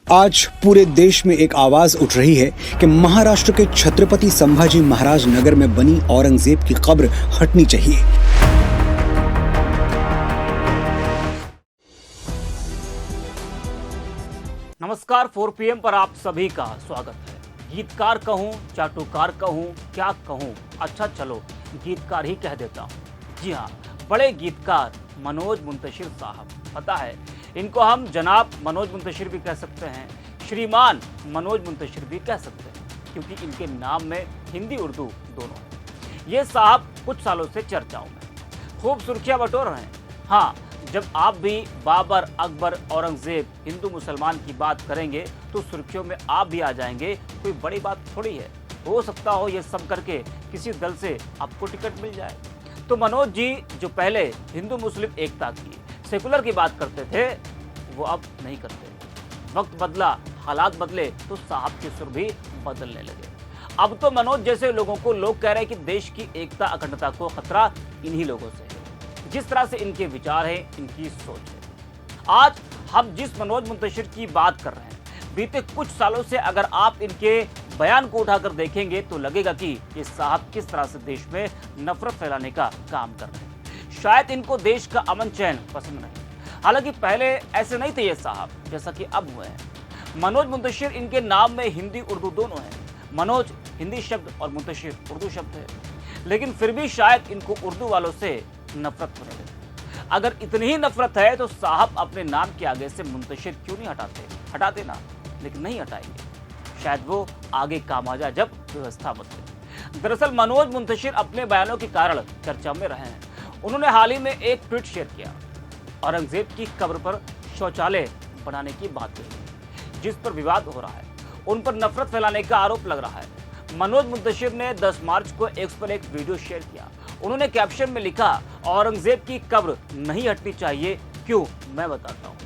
आज पूरे देश में एक आवाज उठ रही है कि महाराष्ट्र के छत्रपति संभाजी महाराज नगर में बनी औरंगजेब की कब्र हटनी चाहिए। नमस्कार, 4 PM पर आप सभी का स्वागत है। गीतकार कहूं, चाटुकार कहूं, क्या कहूं? अच्छा चलो गीतकार ही कह देता हूं। जी हाँ, बड़े गीतकार मनोज मुंतशिर साहब। पता है, इनको हम जनाब मनोज मुंतशिर भी कह सकते हैं, श्रीमान मनोज मुंतशिर भी कह सकते हैं, क्योंकि इनके नाम में हिंदी उर्दू दोनों है। ये साहब कुछ सालों से चर्चाओं में खूब सुर्खियां बटोर रहे हैं। हाँ, जब आप भी बाबर, अकबर, औरंगजेब, हिंदू मुसलमान की बात करेंगे तो सुर्खियों में आप भी आ जाएंगे। कोई बड़ी बात थोड़ी है। हो सकता हो ये सब करके किसी दल से आपको टिकट मिल जाए। तो मनोज जी जो पहले हिंदू मुस्लिम एकता की, सेकुलर की बात करते थे, वो अब नहीं करते। वक्त बदला, हालात बदले तो साहब के सुर भी बदलने लगे। अब तो मनोज जैसे लोगों को लोग कह रहे हैं कि देश की एकता अखंडता को खतरा इन्हीं लोगों से है। जिस तरह से इनके विचार हैं, इनकी सोच है। आज हम जिस मनोज मुंतशिर की बात कर रहे हैं, बीते कुछ सालों से अगर आप इनके बयान को उठाकर देखेंगे तो लगेगा कि ये साहब किस तरह से देश में नफरत फैलाने का काम कर रहे हैं। शायद इनको देश का अमन चैन पसंद नहीं। हालांकि पहले ऐसे नहीं थे ये साहब, जैसा कि अब हुए हैं। मनोज मुंतशिर इनके नाम में हिंदी उर्दू दोनों है। मनोज हिंदी शब्द और मुंतशिर उर्दू शब्द है, लेकिन फिर भी शायद इनको उर्दू वालों से नफरत होने लगी। अगर इतनी ही नफरत है तो साहब अपने नाम के आगे से मुंतशिर क्यों नहीं हटाते? हटा देना, लेकिन नहीं हटाएंगे। शायद वो आगे काम आ जाए जब व्यवस्था बदले। दरअसल मनोज मुंतशिर अपने बयानों के कारण चर्चा में रहे हैं। उन्होंने हाल ही में एक ट्वीट शेयर किया। औरंगजेब की कब्र पर शौचालय बनाने की बात कही, जिस पर विवाद हो रहा है। उन पर नफरत फैलाने का आरोप लग रहा है। मनोज मुंतशिर ने 10 मार्च को एक्स पर एक वीडियो शेयर किया। उन्होंने कैप्शन में लिखा, औरंगजेब की कब्र नहीं हटनी चाहिए, क्यों? मैं बताता हूँ।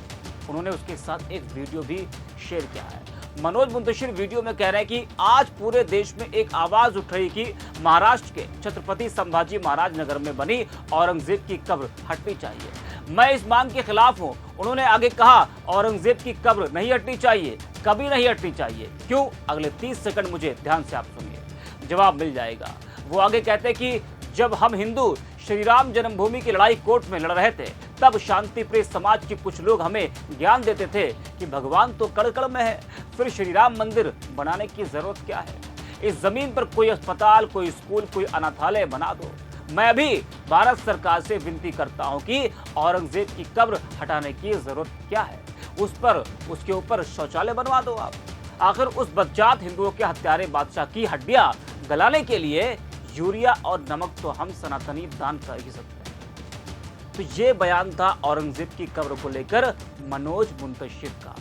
उन्होंने उसके साथ एक वीडियो भी शेयर किया है। मनोज मुंतशिर वीडियो में कह रहे हैं कि आज पूरे देश में एक आवाज उठ रही कि महाराष्ट्र के छत्रपति संभाजी महाराज नगर में बनी औरंगजेब की कब्र हटनी चाहिए। मैं इस मांग के खिलाफ हूं। उन्होंने आगे कहा, औरंगजेब की कब्र नहीं हटनी चाहिए, कभी नहीं हटनी चाहिए। क्यों? अगले 30 सेकंड मुझे ध्यान से आप सुनिए, जवाब मिल जाएगा। वो आगे कहते कि जब हम हिंदू श्री राम जन्मभूमि की लड़ाई कोर्ट में लड़ रहे थे, तब शांति प्रिय समाज के कुछ लोग हमें ज्ञान देते थे कि भगवान तो कण कण में है, फिर श्री राम मंदिर बनाने की जरूरत क्या है? इस जमीन पर कोई अस्पताल, कोई स्कूल, कोई अनाथालय बना दो। मैं अभी भारत सरकार से विनती करता हूं कि औरंगजेब की कब्र हटाने की जरूरत क्या है? उसके ऊपर शौचालय बनवा दो आप। आखिर उस बदजात हिंदुओं के हत्यारे बादशाह की हड्डियां गलाने के लिए यूरिया और नमक तो हम सनातनी दान कर ही सकते हैं। तो ये बयान था औरंगजेब की कब्र को लेकर मनोज मुंतशिर का।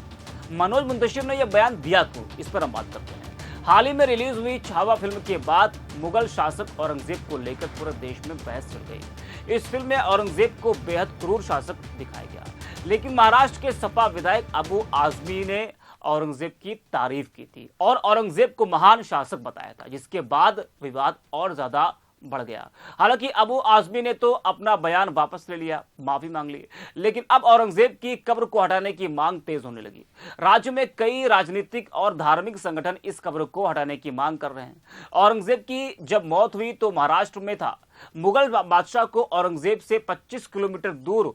मनोज मुंतशिर ने यह बयान दिया क्यों, इस पर हम बात करते हैं। हाल ही में रिलीज हुई छावा फिल्म के बाद मुगल शासक औरंगजेब को लेकर पूरे देश में बहस चल गई। इस फिल्म में औरंगजेब को बेहद क्रूर शासक दिखाया गया, लेकिन महाराष्ट्र के सपा विधायक अबू आजमी ने औरंगजेब की तारीफ की थी और औरंगजेब को महान शासक बताया था, जिसके बाद विवाद और ज्यादा बढ़ गया। हालांकि अबू आजमी ने तो अपना बयान वापस ले लिया, माफी मांग ली, लेकिन अब औरंगजेब की कब्र को हटाने की मांग तेज होने लगी। राज्य में कई राजनीतिक और धार्मिक संगठन इस कब्र को हटाने की मांग कर रहे हैं। औरंगजेब की जब मौत हुई तो महाराष्ट्र में था। मुगल बादशाह को औरंगजेब से 25 किलोमीटर दूर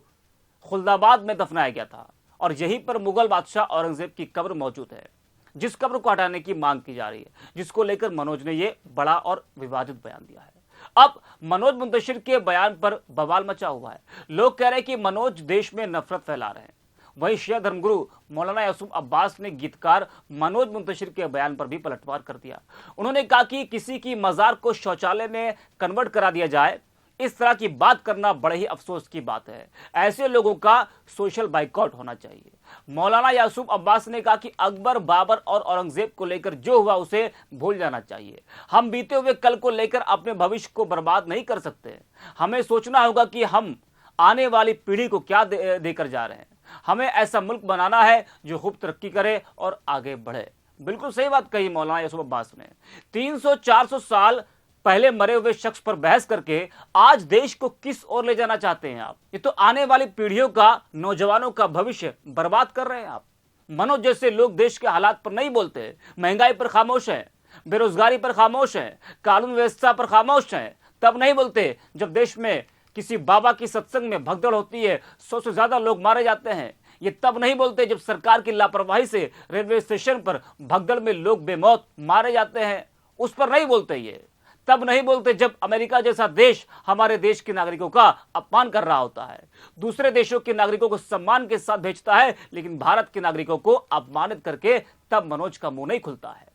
खुलदाबाद में दफनाया गया था और यहीं पर मुगल बादशाह औरंगजेब की कब्र मौजूद है, जिस कब्र को हटाने की मांग की जा रही है, जिसको लेकर मनोज ने यह बड़ा और विवादित बयान दिया है। अब मनोज मुंतशिर के बयान पर बवाल मचा हुआ है। लोग कह रहे हैं कि मनोज देश में नफरत फैला रहे हैं। वहीं शिया धर्मगुरु मौलाना यूसुफ अब्बास ने गीतकार मनोज मुंतशिर के बयान पर भी पलटवार कर दिया। उन्होंने कहा कि किसी की मजार को शौचालय में कन्वर्ट करा दिया जाए, इस तरह की बात करना बड़े ही अफसोस की बात है। ऐसे लोगों का सोशल बाइकआउट होना चाहिए। मौलाना यूसुफ अब्बास ने कहा कि अकबर, बाबर और औरंगजेब को लेकर जो हुआ उसे भूल जाना चाहिए। हम बीते हुए कल को लेकर अपने भविष्य को बर्बाद नहीं कर सकते। हमें सोचना होगा कि हम आने वाली पीढ़ी को क्या देकर जा रहे हैं। हमें ऐसा मुल्क बनाना है जो खूब तरक्की करे और आगे बढ़े। बिल्कुल सही बात कही मौलाना यूसुफ अब्बास ने। 300-400 साल पहले मरे हुए शख्स पर बहस करके आज देश को किस ओर ले जाना चाहते हैं आप? ये तो आने वाली पीढ़ियों का, नौजवानों का भविष्य बर्बाद कर रहे हैं आप। मनोज जैसे लोग देश के हालात पर नहीं बोलते, महंगाई पर खामोश हैं, बेरोजगारी पर खामोश हैं, कानून व्यवस्था पर खामोश हैं, तब नहीं बोलते जब देश में किसी बाबा की सत्संग में भगदड़ होती है, 100 से ज्यादा लोग मारे जाते हैं। ये तब नहीं बोलते जब सरकार की लापरवाही से रेलवे स्टेशन पर भगदड़ में लोग बेमौत मारे जाते हैं, उस पर नहीं बोलते। ये तब नहीं बोलते जब अमेरिका जैसा देश हमारे देश के नागरिकों का अपमान कर रहा होता है, दूसरे देशों के नागरिकों को सम्मान के साथ भेजता है, लेकिन भारत के नागरिकों को अपमानित करके तब मनोज का मुंह नहीं खुलता है।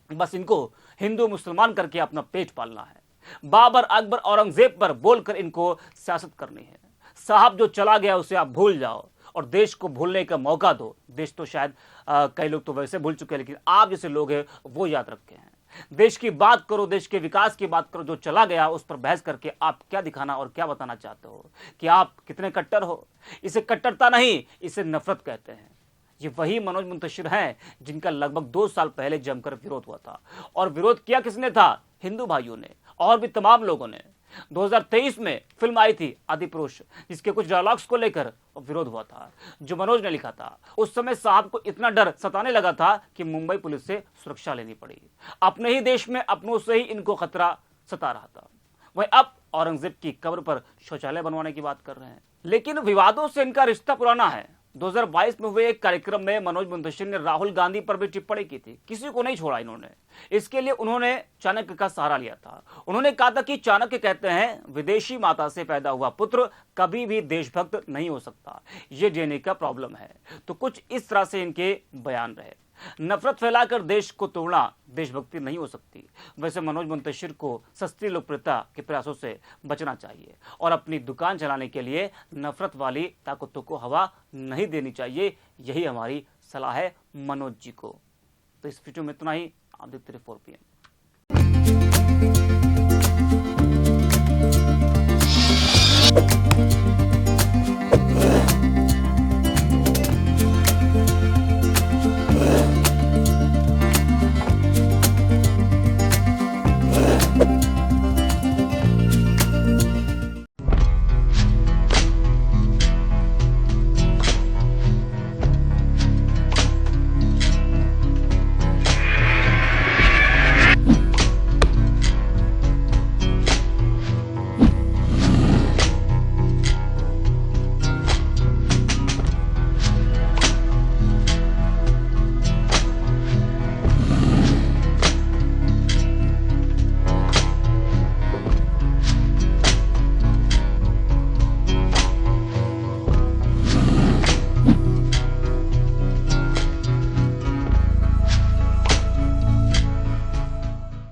बस इनको हिंदू मुसलमान करके अपना पेट पालना है। बाबर, अकबर, औरंगजेब पर बोलकर इनको सियासत करनी है। साहब जो चला गया उसे आप भूल जाओ और देश को भूलने का मौका दो। देश तो शायद कई लोग तो वैसे भूल चुके हैं, लेकिन आप जैसे लोग हैं वो याद रखे हैं। देश की बात करो, देश के विकास की बात करो। जो चला गया उस पर बहस करके आप क्या दिखाना और क्या बताना चाहते हो कि आप कितने कट्टर हो? इसे कट्टरता नहीं, इसे नफरत कहते हैं। ये वही मनोज मुंतशिर हैं जिनका लगभग 2 साल पहले जमकर विरोध हुआ था। और विरोध किया किसने था? हिंदू भाइयों ने और भी तमाम लोगों ने। 2023 में फिल्म आई थी आदिपुरुष, जिसके कुछ डायलॉग्स को लेकर विरोध हुआ था, जो मनोज ने लिखा था। उस समय साहब को इतना डर सताने लगा था कि मुंबई पुलिस से सुरक्षा लेनी पड़ी। अपने ही देश में अपनों से ही इनको खतरा सता रहा था। वहीं अब औरंगजेब की कब्र पर शौचालय बनवाने की बात कर रहे हैं, लेकिन विवादों से इनका रिश्ता पुराना है। 2022 में हुए एक कार्यक्रम में मनोज मुंतशिर ने राहुल गांधी पर भी टिप्पणी की थी। किसी को नहीं छोड़ा इन्होंने। इसके लिए उन्होंने चाणक्य का सहारा लिया था। उन्होंने कहा था कि चाणक्य कहते हैं विदेशी माता से पैदा हुआ पुत्र कभी भी देशभक्त नहीं हो सकता, ये डीएनए का प्रॉब्लम है। तो कुछ इस तरह से इनके बयान रहे। नफरत फैलाकर देश को तोड़ना देशभक्ति नहीं हो सकती। वैसे मनोज मुंतशिर को सस्ती लोकप्रियता के प्रयासों से बचना चाहिए और अपनी दुकान चलाने के लिए नफरत वाली ताकतों को हवा नहीं देनी चाहिए। यही हमारी सलाह है मनोज जी को। तो इस वीडियो में इतना ही। आप देखते रहिए 4 PM।